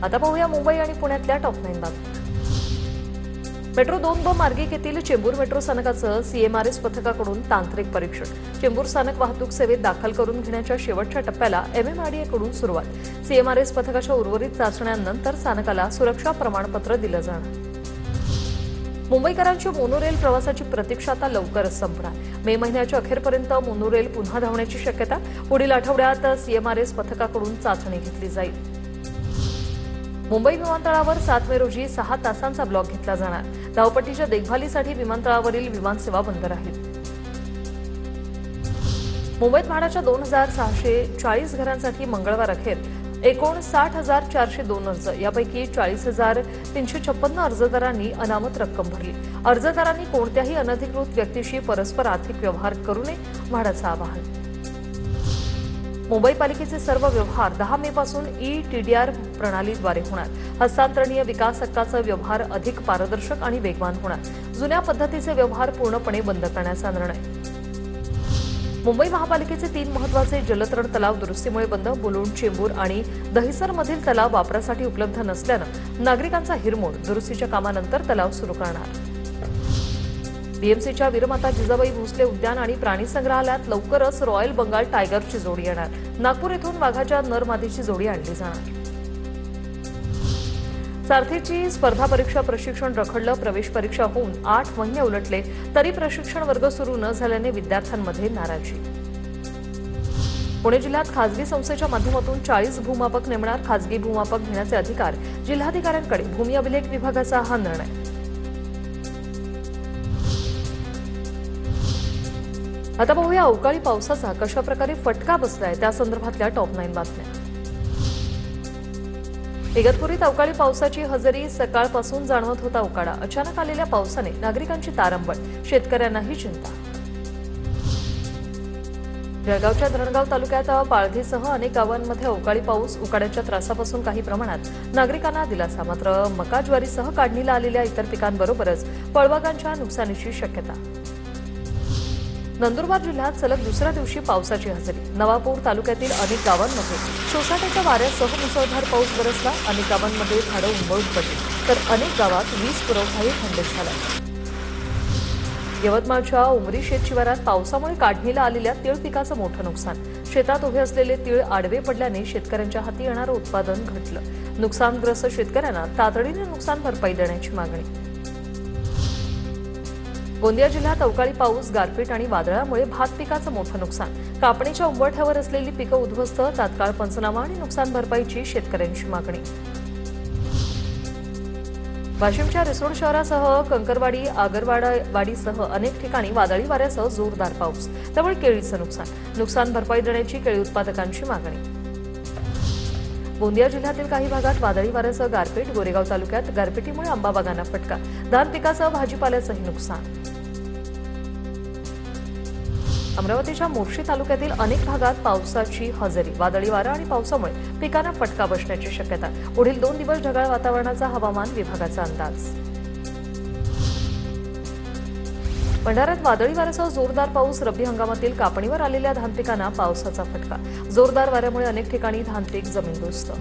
आता पाहूया मुंबई आणि पुण्यातल्या टॉप 9 बातम्या। मेट्रो 2 मार्गिकेतील चेंबूर मेट्रो स्थानकाचं सीएमआरएस पथकाकडून तांत्रिक परीक्षण। चेंबूर स्थानक वाहतूक सेवेत दाखल करून घेण्याच्या शेवटच्या टप्प्याला एमएमआरडीएकडून सुरुवात। सीएमआरएस पथकाच्या उर्वरित चाचण्यांनंतर स्थानकाला सुरक्षा प्रमाणपत्र दिलं जाणार। मुंबईकरांची मोनोरेल प्रवासाची प्रतीक्षा आता लवकरच संपणार। मे महिन्याच्या अखेरपर्यंत मोनोरेल पुन्हा धावण्याची शक्यता। पुढील आठवड्यात सीएमआरएस पथकाकडून चाचणी घेतली जाईल। मुंबई विमानतळावर 7 मे रोजी 6 तासांचा ब्लॉक घेतला जाणार। धावपट्टीच्या देखभालीसाठी विमानतळावरील विमानसेवा बंद राहील। मुंबईत म्हाडाच्या 2640 घरांसाठी मंगळवार अखेर एकूण 60,402 अर्ज, यापैकी 40,356 अर्जदारांनी अनामत रक्कम भरली। अर्जदारांनी कोणत्याही अनधिकृत व्यक्तीशी परस्पर आर्थिक व्यवहार करू नये, म्हाडाचं आवाहन। मुंबई पालिकेचे सर्व व्यवहार 10 मे पासून ई-टीडीआर प्रणालीद्वारे होणार। हस्तांतरणीय विकास हक्काचा व्यवहार अधिक पारदर्शक आणि वेगवान होणार। जुन्या पद्धतीचे व्यवहार पूर्णपणे बंद करण्याचा निर्णय। मुंबई महापालिकेचे 3 महत्त्वाचे जलतरण तलाव दुरुस्तीमुळे बंद। मुलुंड, चेंबूर आणि दहिसरमधील तलाव वापरासाठी उपलब्ध नसल्यानं नागरिकांचा हिरमोड। दुरुस्तीच्या कामानंतर तलाव सुरू करणार। बीएमसीच्या वीरमाता जिजाबाई भोसले उद्यान आणि प्राणी संग्रहालयात लवकरच रॉयल बंगाल टायगरची जोडी येणार। नागपूर येथून वाघाच्या नर मादीची जोडी आणली जाणार। सारथीची स्पर्धा परीक्षा प्रशिक्षण रखडलं। प्रवेश परीक्षा होऊन 8 महिने उलटले तरी प्रशिक्षण वर्ग सुरू न झाल्याने विद्यार्थ्यांमध्ये नाराजी। पुणे जिल्ह्यात खासगी संस्थेच्या माध्यमातून 40 भूमापक नेमणार। खासगी भूमापक घेण्याचे अधिकार जिल्हाधिकाऱ्यांकडे। भूमी अभिलेख विभागाचा हा निर्णय। आता पाहूया अवकाळी पावसाचा कशा प्रकारे फटका बसलाय त्या संदर्भातल्या टॉप 9 बातम्या। इगतपुरीत अवकाळी पावसाची हजेरी सकाळपासून जाणवत होता उकाडा। अचानक आलेल्या पावसाने नागरिकांची तारंबळ, शेतकऱ्यांनाही चिंता। जळगावच्या धरणगाव तालुक्यात पाळधीसह अनेक गावांमध्ये अवकाळी पाऊस, उकाड्याच्या त्रासापासून काही प्रमाणात नागरिकांना दिलासा। मात्र मका, ज्वारीसह काढणीला आलेल्या इतर पिकांबरोबरच फळबागांच्या नुकसानीची शक्यता। नंदुरबार जिल्ह्यात सलग दुसऱ्या दिवशी पावसाची हजेरी। नवापूर तालुक्यातील अनेक गावांमध्ये सोसाट्याच्या वाऱ्यासह मुसळधार पाऊस बरसला। अनेक गावांमध्ये झाडं उन्मळून पडली तर अनेक गावात वीज पुरवठाही खंडित झाला। यवतमाळच्या उमरी शेत शिवारात पावसामुळे काढणीला आलेल्या तीळ पिकाचं मोठं नुकसान। शेतात उभे असलेले तीळ आडवे पडल्याने शेतकऱ्यांच्या हाती येणारं उत्पादन घटलं। नुकसानग्रस्त शेतकऱ्यांना तातडीने नुकसान भरपाई देण्याची मागणी। गोंदिया जिल्ह्यात अवकाळी पाऊस, गारपीट आणि वादळामुळे भात पिकाचं मोठं नुकसान। कापणीच्या उंबरठ्यावर असलेली पिकं उद्ध्वस्त। तात्काळ पंचनामा आणि नुकसान भरपाईची शेतकऱ्यांची मागणी। वाशिमच्या रिसोड शहरासह कंकरवाडी, आगरवाडीसह अनेक ठिकाणी वादळी वाऱ्यासह जोरदार पाऊस, त्यामुळे केळीचं नुकसान भरपाई देण्याची केळी उत्पादकांची मागणी। गोंदिया जिल्ह्यातील काही भागात वादळी वाऱ्यासह गारपीट। गोरेगाव तालुक्यात गारपिटीमुळे आंबा बागांना फटका। धान पिकासह भाजीपाल्याचंही नुकसान। अमरावतीच्या मोर्शी तालुक्यातील अनेक भागात पावसाची हजेरी। वादळी वारा आणि पावसामुळे पिकांना फटका बसण्याची शक्यता। पुढील 2 दिवस ढगाळ वातावरणाचा हवामान विभागाचा अंदाज। भंडाऱ्यात वादळी वाऱ्यासह जोरदार पाऊस। रब्बी हंगामातील कापणीवर आलेल्या धान पिकांना पावसाचा फटका। जोरदार वाऱ्यामुळे अनेक ठिकाणी धान पीक जमीनदोस्त।